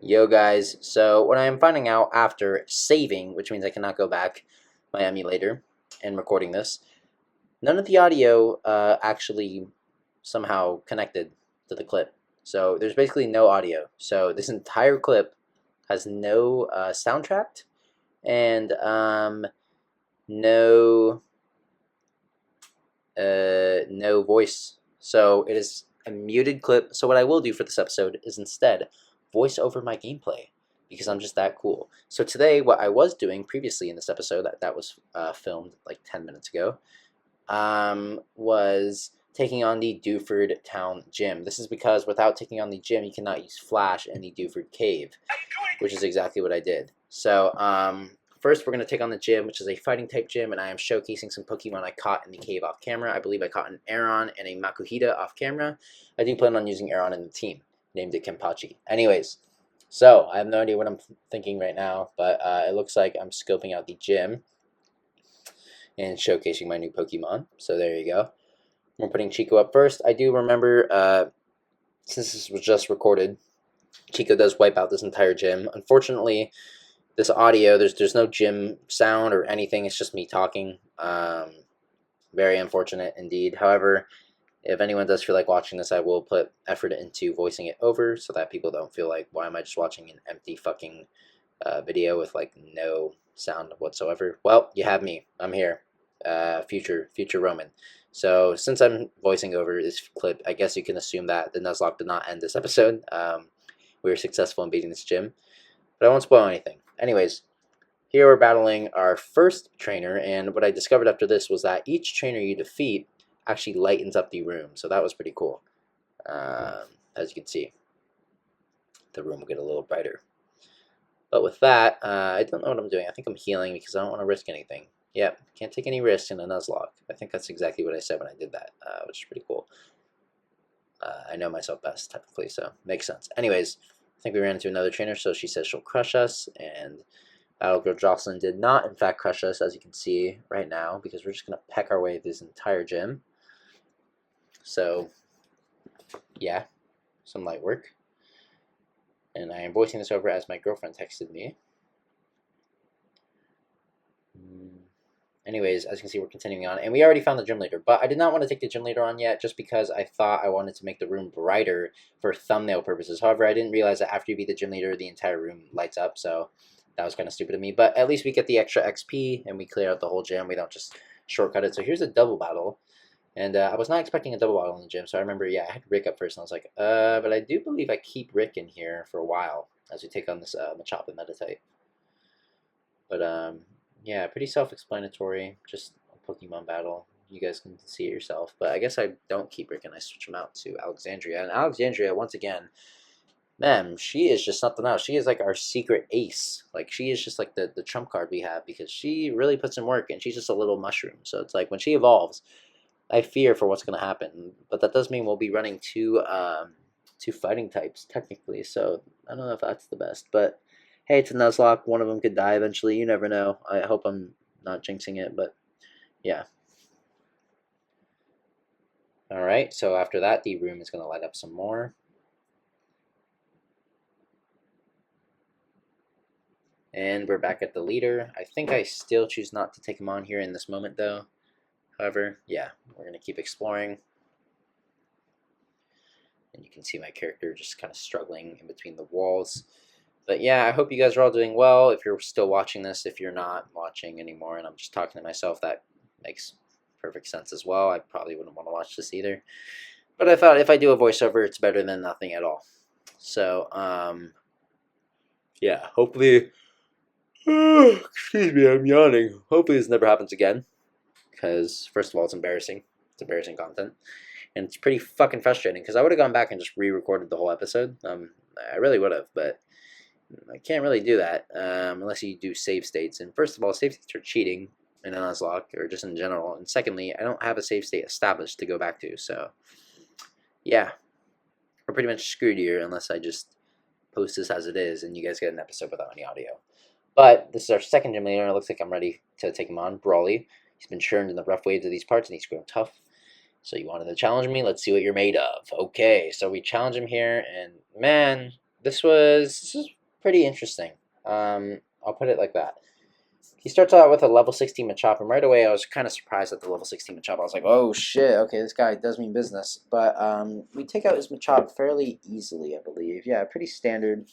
Yo guys, so what I am finding out after saving, which means I cannot go back my emulator and recording this, none of the audio actually somehow connected to the clip. So there's basically no audio. So this entire clip has no soundtrack and no no voice. So it is a muted clip. So what I will do for this episode is instead voice over my gameplay because I'm just that cool. So today, what I was doing previously in this episode that was filmed like 10 minutes ago was taking on the Dewford Town Gym. This is because without taking on the gym, you cannot use Flash in the Dewford Cave, which is exactly what I did. So first, we're going to take on the gym, which is a fighting type gym, and I am showcasing some Pokemon I caught in the cave off camera. I believe I caught an Aron and a Makuhita off camera. I do plan on using Aron in the team, named it Kenpachi. Anyways, so I have no idea what I'm thinking right now, but it looks like I'm scoping out the gym and showcasing my new Pokemon. So there you go. We're putting Chico up first. I do remember, since this was just recorded, Chico does wipe out this entire gym. Unfortunately, this audio, there's no gym sound or anything. It's just me talking. Very unfortunate indeed. However, if anyone does feel like watching this, I will put effort into voicing it over so that people don't feel like, why am I just watching an empty fucking video with like no sound whatsoever? Well, you have me. I'm here. Future Roman. So since I'm voicing over this clip, I guess you can assume that the Nuzlocke did not end this episode. We were successful in beating this gym, but I won't spoil anything. Anyways, here we're battling our first trainer, and what I discovered after this was that each trainer you defeat actually lightens up the room, so that was pretty cool. As you can see, the room will get a little brighter. But with that, I don't know what I'm doing. I think I'm healing because I don't want to risk anything. Yep, can't take any risks in a Nuzlocke. I think that's exactly what I said when I did that, which is pretty cool. I know myself best, technically, so makes sense. Anyways, I think we ran into another trainer, so she says she'll crush us, and Battlegirl Jocelyn did not, in fact, crush us, as you can see right now, because we're just going to peck our way through this entire gym. So, yeah, some light work. And I am voicing this over as my girlfriend texted me. Anyways, as you can see, we're continuing on. And we already found the gym leader. But I did not want to take the gym leader on yet just because I thought I wanted to make the room brighter for thumbnail purposes. However, I didn't realize that after you beat the gym leader, the entire room lights up. So that was kind of stupid of me. But at least we get the extra XP and we clear out the whole gym. We don't just shortcut it. So here's a double battle. And I was not expecting a double battle in the gym. So I remember, yeah, I had Rick up first. And I was like, but I do believe I keep Rick in here for a while as we take on this Machop and Meditite. But, yeah, pretty self-explanatory, just a Pokemon battle. You guys can see it yourself. But I guess I don't keep Rick and I switch him out to Alexandria. And Alexandria, once again, man, she is just something else. She is like our secret ace. Like, she is just like the trump card we have because she really puts in work and she's just a little mushroom. So it's like when she evolves, I fear for what's going to happen. But that does mean we'll be running two fighting types, technically. So I don't know if that's the best. But hey, it's a Nuzlocke. One of them could die eventually. You never know. I hope I'm not jinxing it, but yeah. Alright, so after that, the room is going to light up some more. And we're back at the leader. I think I still choose not to take him on here in this moment, though. However, yeah, we're going to keep exploring. And you can see my character just kind of struggling in between the walls. But yeah, I hope you guys are all doing well. If you're still watching this, if you're not watching anymore and I'm just talking to myself, that makes perfect sense as well. I probably wouldn't want to watch this either. But I thought if I do a voiceover, it's better than nothing at all. So, yeah, hopefully, excuse me, I'm yawning. Hopefully this never happens again. Because, first of all, it's embarrassing. It's embarrassing content. And it's pretty fucking frustrating because I would have gone back and just re-recorded the whole episode. I really would have, but I can't really do that unless you do save states. And first of all, save states are cheating in Nuzlocke or just in general. And secondly, I don't have a save state established to go back to. So, yeah, we're pretty much screwed here unless I just post this as it is and you guys get an episode without any audio. But this is our second gym leader, and it looks like I'm ready to take him on. Brawly. He's been churned in the rough waves of these parts, and he's grown tough. So you wanted to challenge me? Let's see what you're made of. Okay, so we challenge him here, and man, this is pretty interesting. I'll put it like that. He starts out with a level 16 Machop, and right away I was kind of surprised at the level 16 Machop. I was like, oh shit, okay, this guy does mean business. But we take out his Machop fairly easily, I believe. Yeah, pretty standard.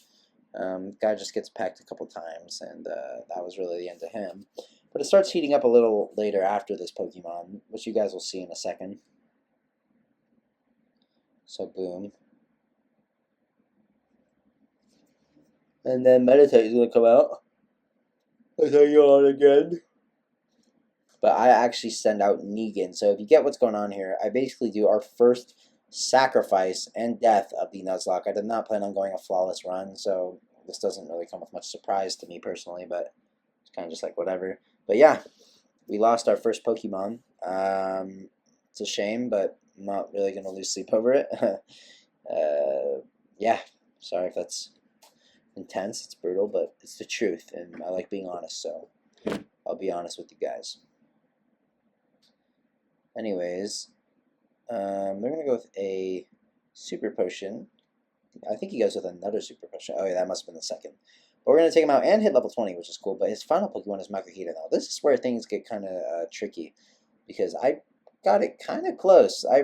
Guy just gets packed a couple times, and that was really the end of him. But it starts heating up a little later after this Pokemon, which you guys will see in a second. So boom. And then Meditate is going to come out. I tell you on again. But I actually send out Negan. So if you get what's going on here, I basically do our first sacrifice and death of the Nuzlocke. I did not plan on going a flawless run, so this doesn't really come with much surprise to me personally, but it's kind of just like whatever. But yeah, we lost our first Pokemon. It's a shame, but I'm not really going to lose sleep over it. Yeah, sorry if that's intense, it's brutal, but it's the truth, and I like being honest, so I'll be honest with you guys. Anyways, they're going to go with a Super Potion. I think he goes with another Super Potion. Oh yeah, that must have been the second. But we're going to take him out and hit level 20, which is cool, but his final Pokemon is Makuhita now. This is where things get kind of tricky, because I got it kind of close. I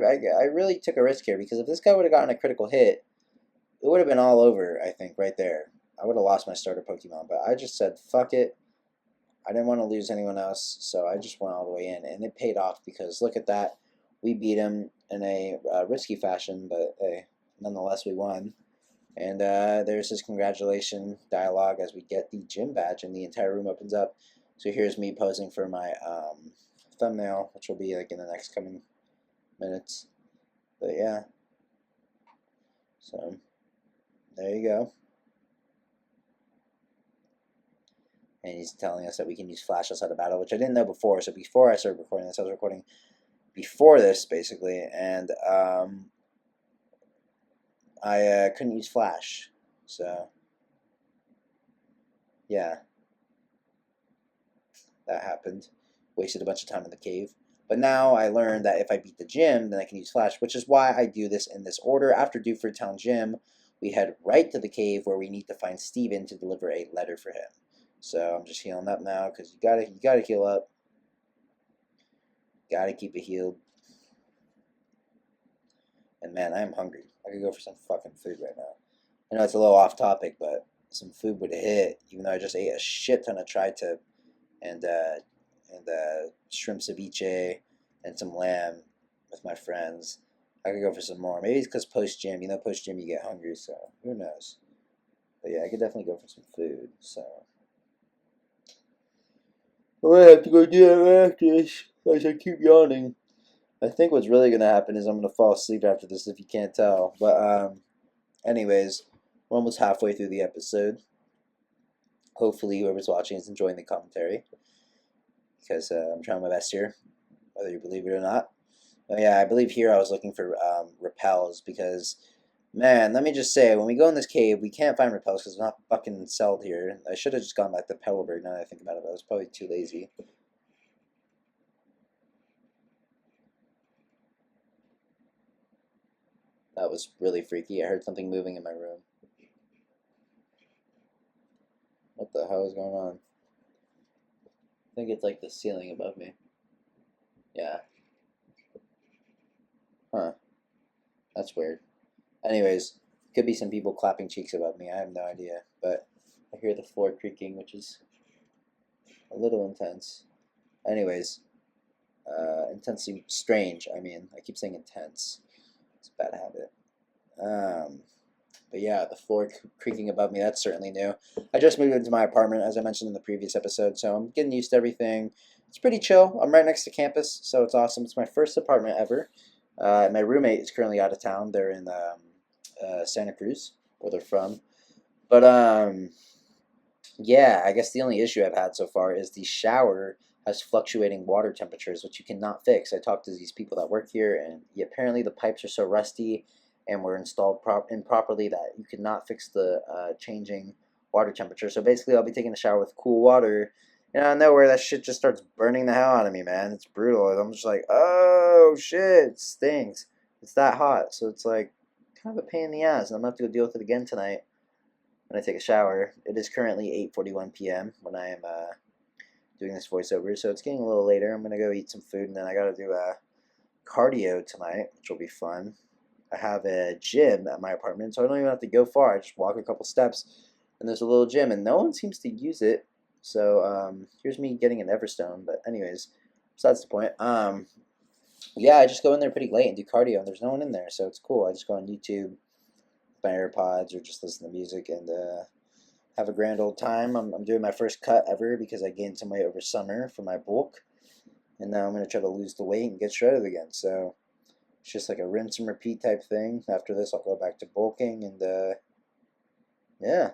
really took a risk here, because if this guy would have gotten a critical hit, it would have been all over, I think, right there. I would have lost my starter Pokemon, but I just said, fuck it. I didn't want to lose anyone else, so I just went all the way in, and it paid off, because look at that. We beat him in a risky fashion, but hey, nonetheless, we won. And there's his congratulation dialogue as we get the gym badge, and the entire room opens up. So here's me posing for my thumbnail, which will be like in the next coming minutes. But yeah, so there you go. And he's telling us that we can use flash outside of battle, which I didn't know before. So before I started recording this, I was recording before this, basically, and I couldn't use flash. So, yeah, that happened. Wasted a bunch of time in the cave. But now I learned that if I beat the gym, then I can use flash, which is why I do this in this order. After Dewford Town Gym, we head right to the cave where we need to find Steven to deliver a letter for him. So I'm just healing up now, because you gotta heal up. Gotta keep it healed. And man, I am hungry. I could go for some fucking food right now. I know it's a little off topic, but some food would hit, even though I just ate a shit ton of tri-tip and shrimp ceviche and some lamb with my friends. I could go for some more. Maybe it's because post-gym, post-gym you get hungry, so who knows. But yeah, I could definitely go for some food, so. I might have to go do that after this, as I keep yawning. I think what's really going to happen is I'm going to fall asleep after this, if you can't tell. But anyways, we're almost halfway through the episode. Hopefully whoever's watching is enjoying the commentary, because I'm trying my best here, whether you believe it or not. Oh yeah, I believe here I was looking for repels, because, man, let me just say, when we go in this cave, we can't find repels because it's not fucking sold here. I should have just gone back to Pebblebird now that I think about it, but I was probably too lazy. That was really freaky. I heard something moving in my room. What the hell is going on? I think it's like the ceiling above me. Yeah. Huh. That's weird. Anyways, could be some people clapping cheeks above me. I have no idea. But I hear the floor creaking, which is a little intense. Anyways, intensely strange. I mean, I keep saying intense. It's a bad habit. But yeah, the floor creaking above me, that's certainly new. I just moved into my apartment, as I mentioned in the previous episode, so I'm getting used to everything. It's pretty chill. I'm right next to campus, so it's awesome. It's my first apartment ever. My roommate is currently out of town. They're in Santa Cruz, where they're from. But, yeah, I guess the only issue I've had so far is the shower has fluctuating water temperatures, which you cannot fix. I talked to these people that work here, and apparently the pipes are so rusty and were installed improperly that you cannot fix the changing water temperature. So basically, I'll be taking a shower with cool water, and out of nowhere, that shit just starts burning the hell out of me, man. It's brutal. I'm just like, oh shit, it stings. It's that hot, so it's like kind of a pain in the ass, and I'm gonna have to go deal with it again tonight. when I take a shower. It is currently 8:41 p.m. when I am doing this voiceover, so it's getting a little later. I'm gonna go eat some food, and then I gotta do cardio tonight, which will be fun. I have a gym at my apartment, so I don't even have to go far. I just walk a couple steps, and there's a little gym, and no one seems to use it. So here's me getting an Everstone. But anyways, besides the point. Yeah, I just go in there pretty late and do cardio, and there's no one in there, so it's cool. I just go on YouTube, my AirPods, or just listen to music and have a grand old time. I'm doing my first cut ever because I gained some weight over summer for my bulk, and now I'm gonna try to lose the weight and get shredded again. So it's just like a rinse and repeat type thing. After this, I'll go back to bulking, and yeah.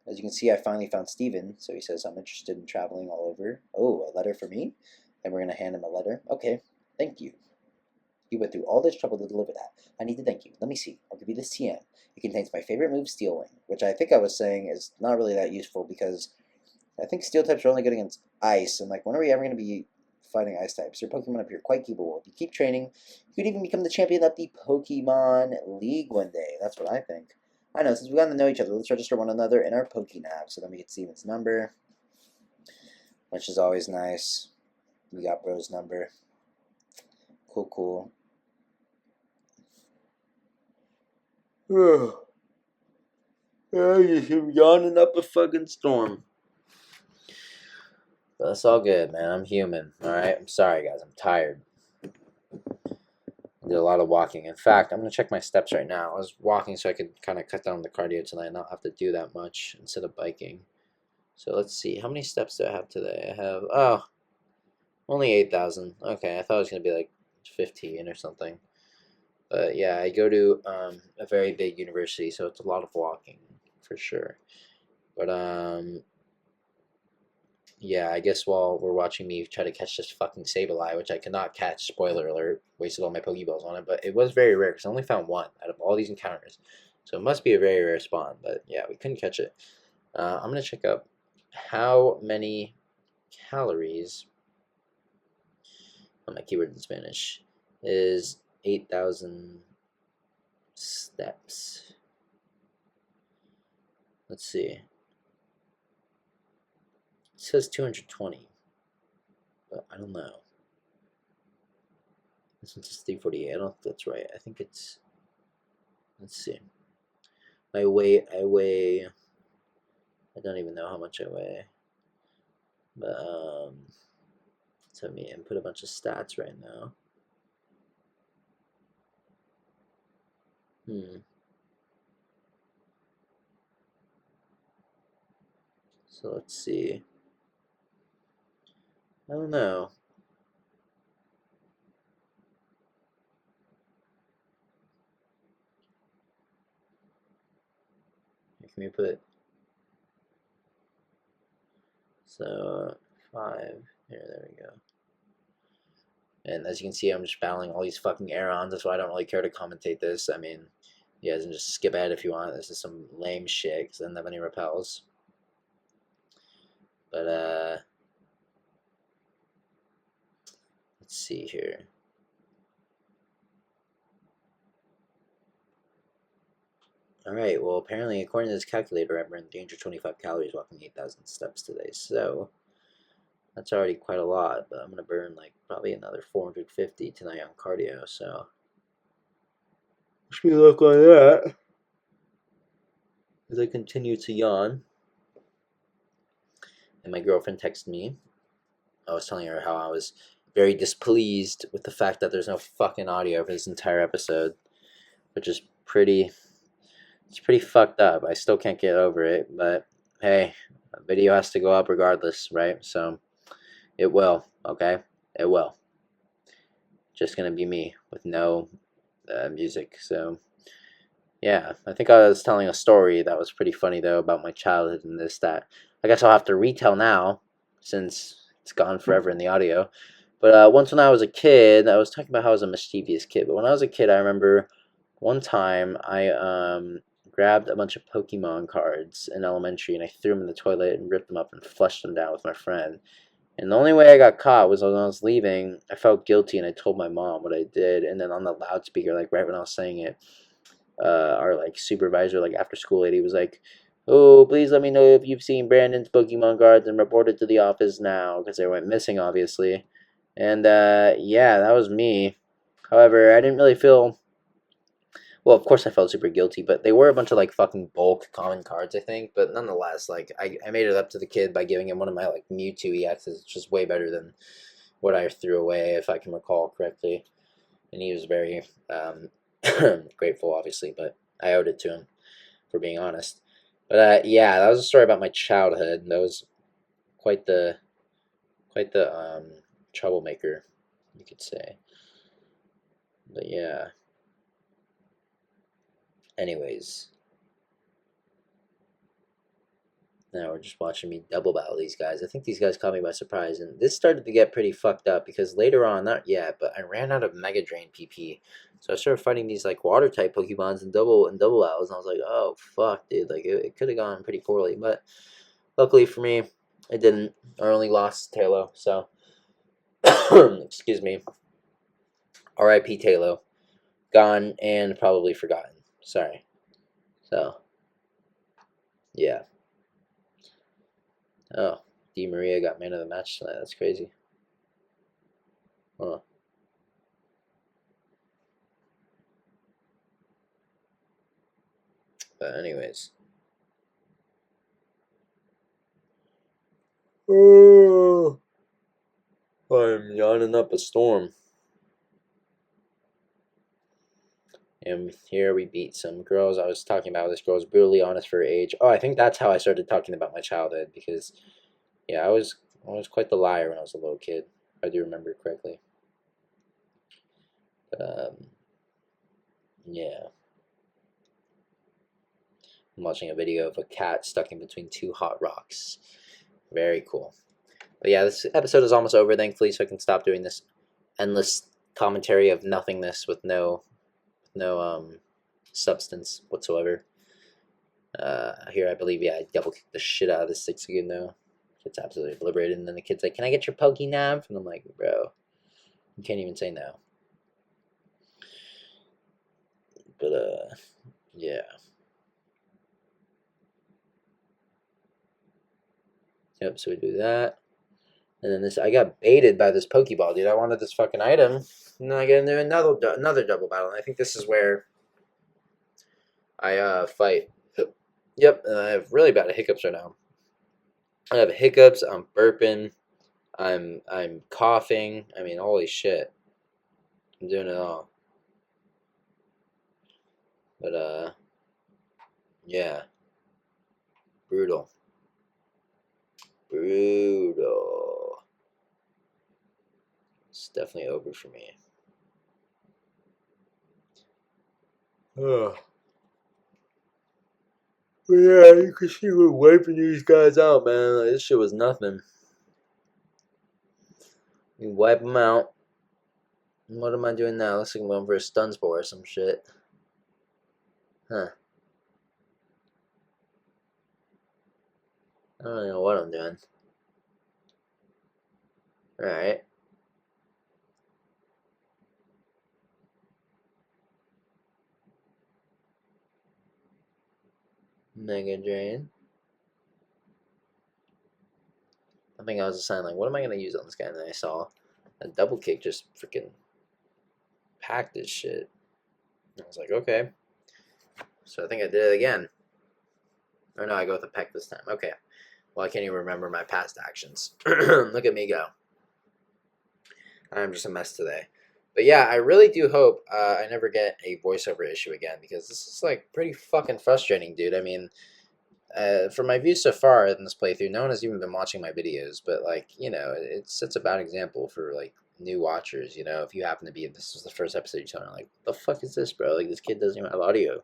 As you can see, I finally found Steven, so he says I'm interested in traveling all over. Oh, a letter for me? And we're going to hand him a letter. Okay, thank you. You went through all this trouble to deliver that. I need to thank you. Let me see. I'll give you this TM. It contains my favorite move, Steel Wing, which I think I was saying is not really that useful because I think Steel types are only good against Ice, and like, when are we ever going to be fighting Ice types? Your Pokemon up here are quite capable. If you keep training, you could even become the champion of the Pokemon League one day. That's what I think. I know, since we've gotten to know each other, let's register one another in our Pokénav so then we can see Steven's number, which is always nice. We got bro's number. Cool, cool. I'm yawning up a fucking storm. But that's all good, man. I'm human, alright? I'm sorry, guys. I'm tired. I did a lot of walking. In fact, I'm going to check my steps right now. I was walking so I could kind of cut down the cardio tonight and not have to do that much instead of biking. So let's see. How many steps do I have today? I have, only 8,000. Okay, I thought it was going to be like 15 or something. But yeah, I go to a very big university, so it's a lot of walking for sure. But yeah, I guess while we're watching me try to catch this fucking Sableye, which I cannot catch, spoiler alert, wasted all my Pokeballs on it, but it was very rare because I only found one out of all these encounters. So it must be a very rare spawn, but yeah, we couldn't catch it. I'm going to check up how many calories on my keyword in Spanish is 8,000 steps. Let's see. It says 220, but I don't know. This one's 348. I don't think that's right. I think it's, let's see. My weight, I don't even know how much I weigh. But let's have me input a bunch of stats right now. So let's see. I don't know. Can we put, so 5 here, there we go. And as you can see, I'm just battling all these fucking Aerons. That's why I don't really care to commentate this. I mean, you guys can just skip ahead if you want. This is some lame shit because I didn't have any repels. But let's see here. Alright, well, apparently, according to this calculator, I burned 325 calories walking 8,000 steps today. So that's already quite a lot, but I'm going to burn like probably another 450 tonight on cardio, so wish me luck on that. As I continue to yawn. And my girlfriend texted me. I was telling her how I was very displeased with the fact that there's no fucking audio for this entire episode, which is it's pretty fucked up. I still can't get over it, but hey, a video has to go up regardless, right? So it will, okay? It will. Just gonna be me with no music. So yeah, I think I was telling a story that was pretty funny though about my childhood and this that. I guess I'll have to retell now since it's gone forever in the audio. But once when I was a kid, I was talking about how I was a mischievous kid. But when I was a kid, I remember one time I grabbed a bunch of Pokemon cards in elementary and I threw them in the toilet and ripped them up and flushed them down with my friend. And the only way I got caught was when I was leaving. I felt guilty and I told my mom what I did. And then on the loudspeaker, like right when I was saying it, our like supervisor, like after school lady, was like, "Oh, please let me know if you've seen Brandon's Pokemon cards and report it to the office now," because they went missing, obviously. And yeah, that was me. However, I didn't really feel. Well, of course I felt super guilty, but they were a bunch of like fucking bulk common cards, I think. But nonetheless, like I made it up to the kid by giving him one of my like Mewtwo EXs, which is way better than what I threw away, if I can recall correctly. And he was very grateful, obviously, but I owed it to him, for being honest. But yeah, that was a story about my childhood. That was quite the troublemaker, you could say. But yeah. Anyways, now we're just watching me double battle these guys. I think these guys caught me by surprise, and this started to get pretty fucked up because later on, not yet, but I ran out of Mega Drain PP. So I started fighting these like water type Pokemons and double battles, and I was like, oh fuck, dude, like it could have gone pretty poorly, but luckily for me, it didn't. I only lost Talo, so excuse me. R.I.P. Talo, gone and probably forgotten. Sorry. So yeah. Oh, Di Maria got man of the match tonight. That's crazy. Huh. But anyways. Oh, I'm yawning up a storm. And here we beat some girls. I was talking about this girl was brutally honest for her age. Oh, I think that's how I started talking about my childhood because, yeah, I was quite the liar when I was a little kid. If I do remember correctly. But yeah. I'm watching a video of a cat stuck in between two hot rocks. Very cool. But yeah, this episode is almost over, thankfully, so I can stop doing this endless commentary of nothingness with no substance whatsoever. Here I believe, yeah, I double kicked the shit out of this 6 again though. It's absolutely obliterated, and then the kid's like, "Can I get your Pokénav?" And I'm like, "Bro, you can't even say no." But yeah. Yep, so we do that. And then this, I got baited by this Pokeball, dude. I wanted this fucking item, and then I get into another double battle. And I think this is where I fight. Yep, and I have really bad hiccups right now. I have hiccups. I'm burping. I'm coughing. I mean, holy shit. I'm doing it all. But yeah, brutal. Brutal. It's definitely over for me. Ugh. Yeah, you can see we're wiping these guys out, man. Like, this shit was nothing. You wipe them out. What am I doing now? Looks like I'm going for a stun spore or some shit. Huh. I don't know what I'm doing. Alright. Mega Drain. I think I was deciding, like, what am I going to use on this guy? And then I saw a double kick just freaking pack this shit. I was like, okay. So I think I did it again. Or no, I go with the peck this time. Okay. Well, I can't even remember my past actions. Look at me go. I'm just a mess today. But yeah, I really do hope I never get a voiceover issue again because this is like pretty fucking frustrating, dude. I mean, from my views so far in this playthrough, no one has even been watching my videos, but like, you know, it sets a bad example for like new watchers, you know, if you happen to be, if this is the first episode you're telling, like, the fuck is this, bro? Like, this kid doesn't even have audio,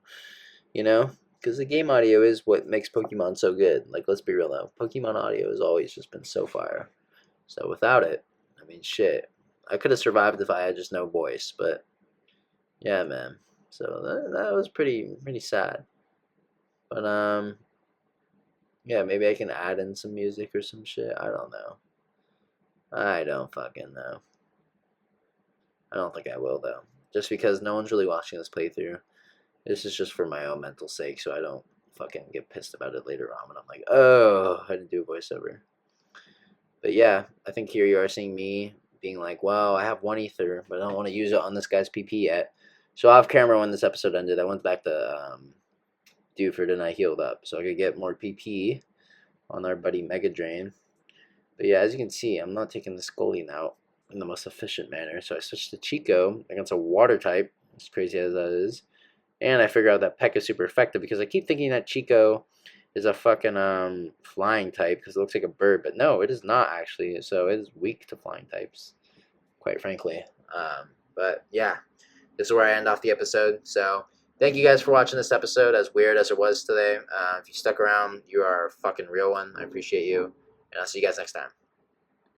you know? Because the game audio is what makes Pokemon so good. Like, let's be real though, Pokemon audio has always just been so fire. So without it, I mean, shit. I could have survived if I had just no voice, but yeah, man. So that was pretty sad. But yeah, maybe I can add in some music or some shit. I don't know. I don't fucking know. I don't think I will though. Just because no one's really watching this playthrough. This is just for my own mental sake, so I don't fucking get pissed about it later on when I'm like, oh, I had to do a voiceover. But yeah, I think here you are seeing me being like, well, I have 1 ether, but I don't want to use it on this guy's PP yet. So off camera when this episode ended, I went back to Dewford and I healed up so I could get more PP on our buddy Mega Drain. But yeah, as you can see, I'm not taking the Scullion out in the most efficient manner. So I switched to Chico against a water type, as crazy as that is. And I figure out that Peck is super effective because I keep thinking that Chico is a fucking flying type because it looks like a bird. But no, it is not actually. So it is weak to flying types, quite frankly. But yeah, this is where I end off the episode. So thank you guys for watching this episode, as weird as it was today. If you stuck around, you are a fucking real one. I appreciate you. And I'll see you guys next time.